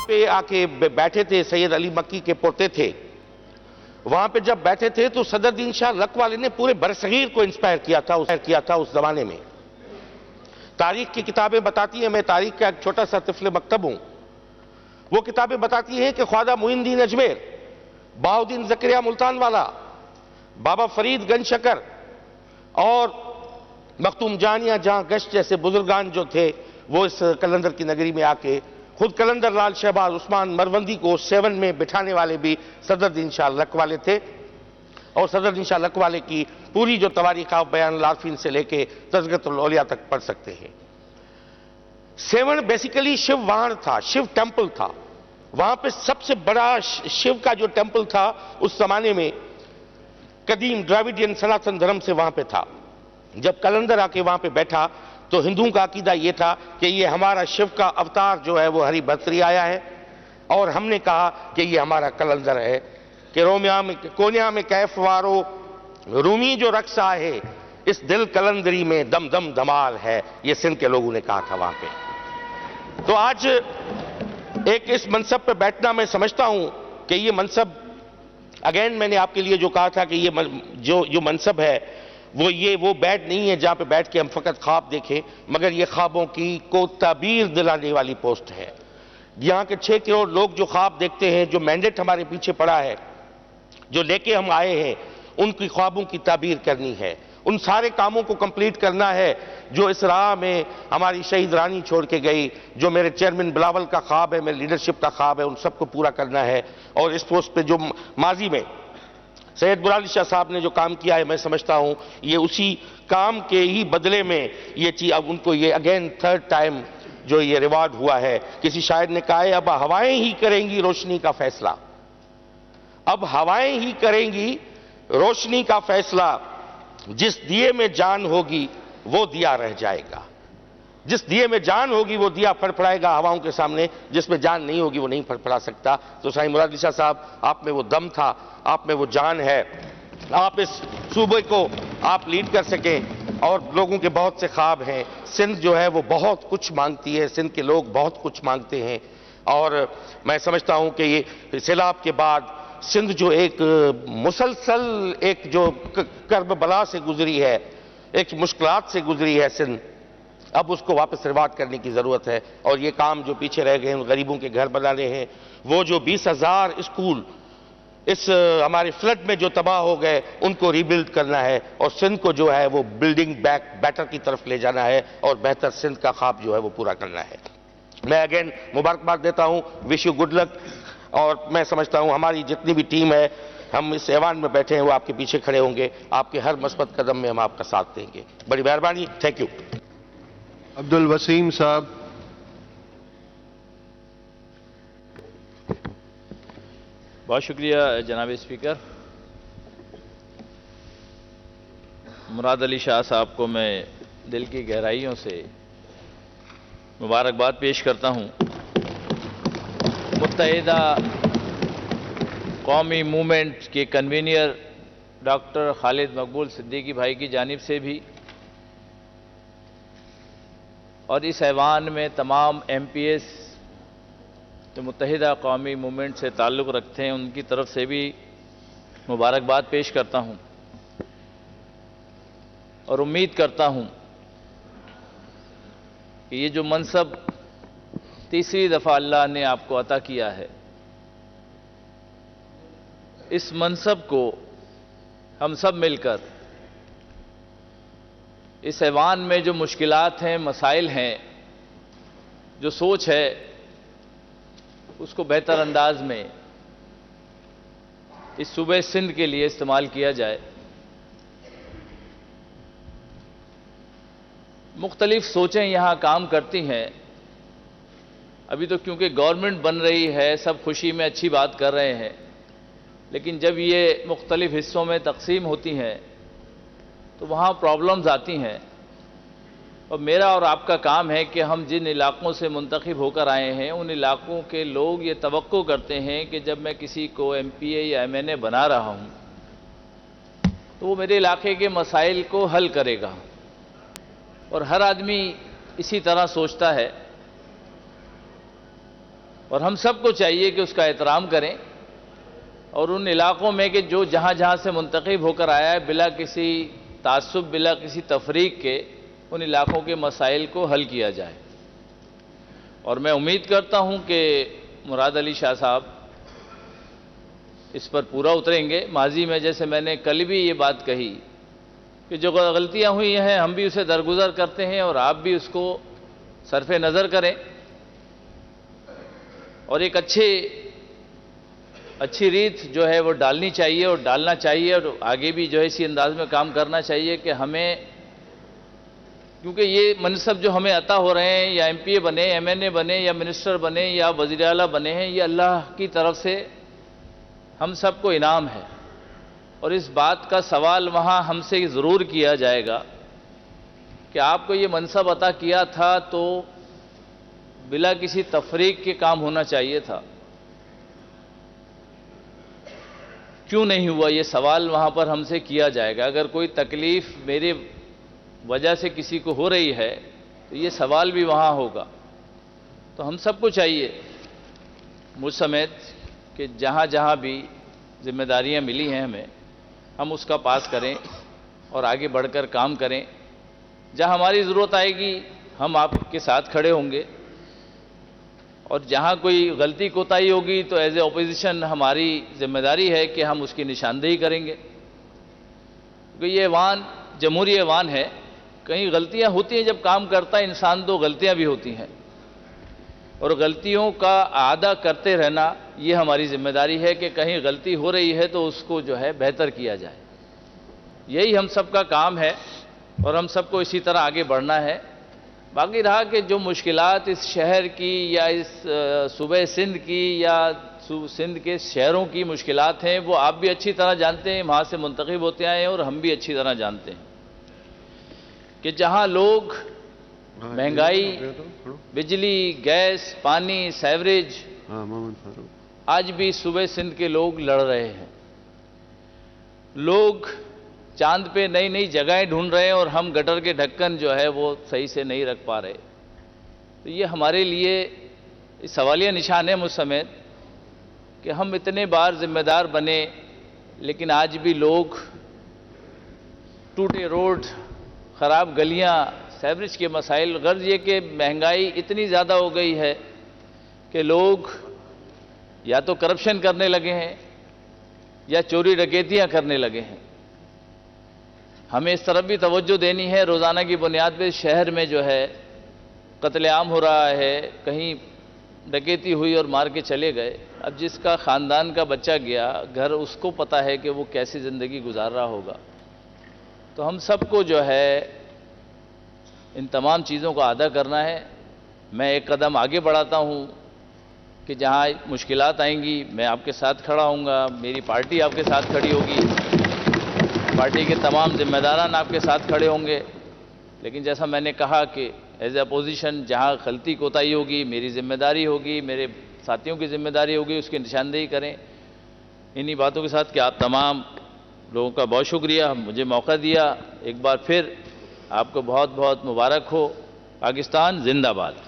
پہ آکے بیٹھے تھے، سید علی مکی کے پوتے تھے، وہاں پہ جب بیٹھے تھے تو صدر الدین شاہ لک والے نے پورے برصغیر کو انسپائر کیا تھا اس زمانے میں۔ تاریخ کی کتابیں بتاتی ہیں، میں تاریخ کا ایک چھوٹا سا طفل مکتب ہوں، وہ کتابیں بتاتی ہیں کہ خواجہ معین الدین اجمیر، بہاؤالدین زکریا ملتان والا، بابا فرید گنج شکر اور مختوم جانیہ جہاں گشت جیسے بزرگان جو تھے، وہ اس قلندر کی نگری میں آکے خود قلندر لال شہباز عثمان مروندی کو 7 میں بٹھانے والے بھی صدر الدین شاہ لک والے تھے، اور صدر الدین شاہ لک والے کی پوری جو تواریخ آپ بیان العارفین سے لے کے تذکرۃ الاولیاء تک پڑھ سکتے ہیں۔ 7 بیسیکلی شیو واہن تھا، شیو ٹیمپل تھا، وہاں پہ سب سے بڑا شیو کا جو ٹیمپل تھا اس زمانے میں قدیم ڈراویڈین سناتن دھرم سے وہاں پہ تھا۔ جب قلندر آکے وہاں پہ بیٹھا تو ہندوؤں کا عقیدہ یہ تھا کہ یہ ہمارا شیو کا اوتار جو ہے وہ ہری بھتری آیا ہے، اور ہم نے کہا کہ یہ ہمارا قلندر ہے کہ کونیا میں کیف وارو رومی جو رقص آئے، اس دل قلندری میں دم دم دھمال ہے، یہ سندھ کے لوگوں نے کہا تھا وہاں پہ۔ تو آج ایک اس منصب پہ بیٹھنا، میں سمجھتا ہوں کہ یہ منصب، اگین میں نے آپ کے لیے جو کہا تھا کہ یہ جو منصب ہے وہ بیٹھ نہیں ہے جہاں پہ بیٹھ کے ہم فقط خواب دیکھیں، مگر یہ خوابوں کی کو تعبیر دلانے والی پوسٹ ہے۔ یہاں کے 6 کروڑ لوگ جو خواب دیکھتے ہیں، جو مینڈیٹ ہمارے پیچھے پڑا ہے، جو لے کے ہم آئے ہیں، ان کی خوابوں کی تعبیر کرنی ہے، ان سارے کاموں کو کمپلیٹ کرنا ہے جو اس راہ میں ہماری شہید رانی چھوڑ کے گئی، جو میرے چیئرمین بلاول کا خواب ہے، میرے لیڈرشپ کا خواب ہے، ان سب کو پورا کرنا ہے۔ اور اس پوسٹ پہ جو ماضی میں سید برعلی شاہ صاحب نے جو کام کیا ہے، میں سمجھتا ہوں یہ اسی کام کے ہی بدلے میں یہ چیز، اب ان کو یہ اگین 3rd ٹائم جو یہ ریوارڈ ہوا ہے۔ کسی شاعر نے کہا ہے اب ہوائیں ہی کریں گی روشنی کا فیصلہ، اب ہوائیں ہی کریں گی روشنی کا فیصلہ، جس دیے میں جان ہوگی وہ دیا رہ جائے گا، جس دیے میں جان ہوگی وہ دیا پھڑپھڑائے گا ہواؤں کے سامنے، جس میں جان نہیں ہوگی وہ نہیں پھڑپھڑا سکتا۔ تو سائیں مراد علی شاہ صاحب، آپ میں وہ دم تھا، آپ میں وہ جان ہے، آپ اس صوبے کو آپ لیڈ کر سکیں، اور لوگوں کے بہت سے خواب ہیں۔ سندھ جو ہے وہ بہت کچھ مانگتی ہے، سندھ کے لوگ بہت کچھ مانگتے ہیں، اور میں سمجھتا ہوں کہ یہ سیلاب کے بعد سندھ جو ایک مسلسل ایک جو کرب بلا سے گزری ہے، ایک مشکلات سے گزری ہے سندھ، اب اس کو واپس روایت کرنے کی ضرورت ہے۔ اور یہ کام جو پیچھے رہ گئے ہیں، غریبوں کے گھر بنانے ہیں، وہ جو 20,000 اسکول اس ہمارے فلڈ میں جو تباہ ہو گئے ان کو ری بلڈ کرنا ہے، اور سندھ کو جو ہے وہ بلڈنگ بیک بیٹر کی طرف لے جانا ہے، اور بہتر سندھ کا خواب جو ہے وہ پورا کرنا ہے۔ میں اگین مبارکباد دیتا ہوں، وش یو گڈ لک، اور میں سمجھتا ہوں ہماری جتنی بھی ٹیم ہے، ہم اس ایوان میں بیٹھے ہیں، وہ آپ کے پیچھے کھڑے ہوں گے، آپ کے ہر مثبت قدم میں ہم آپ کا ساتھ دیں گے۔ بڑی مہربانی، تھینک یو۔ عبدالوسیم صاحب۔ بہت شکریہ جناب اسپیکر۔ مراد علی شاہ صاحب کو میں دل کی گہرائیوں سے مبارکباد پیش کرتا ہوں۔ متحدہ قومی موومنٹ کے کنوینر ڈاکٹر خالد مقبول صدیقی بھائی کی جانب سے بھی، اور اس ایوان میں تمام ایم پی ایس جو متحدہ قومی موومنٹ سے تعلق رکھتے ہیں ان کی طرف سے بھی مبارکباد پیش کرتا ہوں، اور امید کرتا ہوں کہ یہ جو منصب تیسری دفعہ اللہ نے آپ کو عطا کیا ہے، اس منصب کو ہم سب مل کر اس ایوان میں جو مشکلات ہیں، مسائل ہیں، جو سوچ ہے، اس کو بہتر انداز میں اس صوبے سندھ کے لیے استعمال کیا جائے۔ مختلف سوچیں یہاں کام کرتی ہیں۔ ابھی تو کیونکہ گورنمنٹ بن رہی ہے، سب خوشی میں اچھی بات کر رہے ہیں، لیکن جب یہ مختلف حصوں میں تقسیم ہوتی ہیں تو وہاں پرابلمز آتی ہیں، اور میرا اور آپ کا کام ہے کہ ہم جن علاقوں سے منتخب ہو کر آئے ہیں ان علاقوں کے لوگ یہ توقع کرتے ہیں کہ جب میں کسی کو ایم پی اے یا ایم این اے بنا رہا ہوں تو وہ میرے علاقے کے مسائل کو حل کرے گا، اور ہر آدمی اسی طرح سوچتا ہے۔ اور ہم سب کو چاہیے کہ اس کا احترام کریں، اور ان علاقوں میں کہ جو جہاں جہاں سے منتخب ہو کر آیا ہے بلا کسی تعصب، بلا کسی تفریق کے، ان علاقوں کے مسائل کو حل کیا جائے۔ اور میں امید کرتا ہوں کہ مراد علی شاہ صاحب اس پر پورا اتریں گے۔ ماضی میں جیسے میں نے کل بھی یہ بات کہی کہ جو غلطیاں ہوئی ہیں ہم بھی اسے درگزر کرتے ہیں، اور آپ بھی اس کو صرف نظر کریں اور ایک اچھی ریت جو ہے وہ ڈالنی چاہیے اور ڈالنا چاہیے، اور آگے بھی جو ہے اسی انداز میں کام کرنا چاہیے کہ ہمیں، کیونکہ یہ منصب جو ہمیں عطا ہو رہے ہیں، یا ایم پی اے بنے، ایم این اے بنے، یا منسٹر بنے، یا وزیر اعلیٰ بنے ہیں، یہ اللہ کی طرف سے ہم سب کو انعام ہے، اور اس بات کا سوال وہاں ہم سے ضرور کیا جائے گا کہ آپ کو یہ منصب عطا کیا تھا تو بلا کسی تفریق کے کام ہونا چاہیے تھا، کیوں نہیں ہوا؟ یہ سوال وہاں پر ہم سے کیا جائے گا۔ اگر کوئی تکلیف میری وجہ سے کسی کو ہو رہی ہے تو یہ سوال بھی وہاں ہوگا۔ تو ہم سب کو چاہیے، مجھ سمیت، کہ جہاں جہاں بھی ذمہ داریاں ملی ہیں ہمیں، ہم اس کا پاس کریں اور آگے بڑھ کر کام کریں۔ جہاں ہماری ضرورت آئے گی ہم آپ کے ساتھ کھڑے ہوں گے، اور جہاں کوئی غلطی کوتاہی ہوگی تو ایز اے اپوزیشن ہماری ذمہ داری ہے کہ ہم اس کی نشاندہی کریں گے، کیونکہ یہ ایوان جمہوری ایوان ہے، کہیں غلطیاں ہوتی ہیں، جب کام کرتا ہے انسان تو غلطیاں بھی ہوتی ہیں، اور غلطیوں کا اعادہ کرتے رہنا یہ ہماری ذمہ داری ہے کہ کہیں غلطی ہو رہی ہے تو اس کو جو ہے بہتر کیا جائے۔ یہی ہم سب کا کام ہے، اور ہم سب کو اسی طرح آگے بڑھنا ہے۔ باقی رہا کہ جو مشکلات اس شہر کی یا اس صوبہ سندھ کی یا سندھ کے شہروں کی مشکلات ہیں، وہ آپ بھی اچھی طرح جانتے ہیں، وہاں سے منتخب ہوتے آئے ہیں، اور ہم بھی اچھی طرح جانتے ہیں کہ جہاں لوگ مہنگائی، بجلی، گیس، پانی، سیوریج، آج بھی صوبہ سندھ کے لوگ لڑ رہے ہیں۔ لوگ چاند پہ نئی نئی جگہیں ڈھونڈ رہے ہیں، اور ہم گٹر کے ڈھکن جو ہے وہ صحیح سے نہیں رکھ پا رہے۔ تو یہ ہمارے لیے سوالیہ نشان ہے مجھ سمیت کہ ہم اتنے بار ذمہ دار بنے، لیکن آج بھی لوگ ٹوٹے روڈ، خراب گلیاں، سیوریج کے مسائل، غرض یہ کہ مہنگائی اتنی زیادہ ہو گئی ہے کہ لوگ یا تو کرپشن کرنے لگے ہیں یا چوری ڈکیتیاں کرنے لگے ہیں۔ ہمیں اس طرف بھی توجہ دینی ہے۔ روزانہ کی بنیاد پہ شہر میں جو ہے قتل عام ہو رہا ہے، کہیں ڈکیتی ہوئی اور مار کے چلے گئے۔ اب جس کا خاندان کا بچہ گیا گھر، اس کو پتہ ہے کہ وہ کیسی زندگی گزار رہا ہوگا۔ تو ہم سب کو جو ہے ان تمام چیزوں کو ادا کرنا ہے۔ میں ایک قدم آگے بڑھاتا ہوں کہ جہاں مشکلات آئیں گی میں آپ کے ساتھ کھڑا ہوں گا، میری پارٹی آپ کے ساتھ کھڑی ہوگی، پارٹی کے تمام ذمہ داران آپ کے ساتھ کھڑے ہوں گے۔ لیکن جیسا میں نے کہا کہ ایز اے اپوزیشن جہاں غلطی کوتاہی ہوگی میری ذمہ داری ہوگی، میرے ساتھیوں کی ذمہ داری ہوگی، اس کی نشاندہی کریں۔ انہی باتوں کے ساتھ کہ آپ تمام لوگوں کا بہت شکریہ، مجھے موقع دیا۔ ایک بار پھر آپ کو بہت بہت مبارک ہو۔ پاکستان زندہ باد۔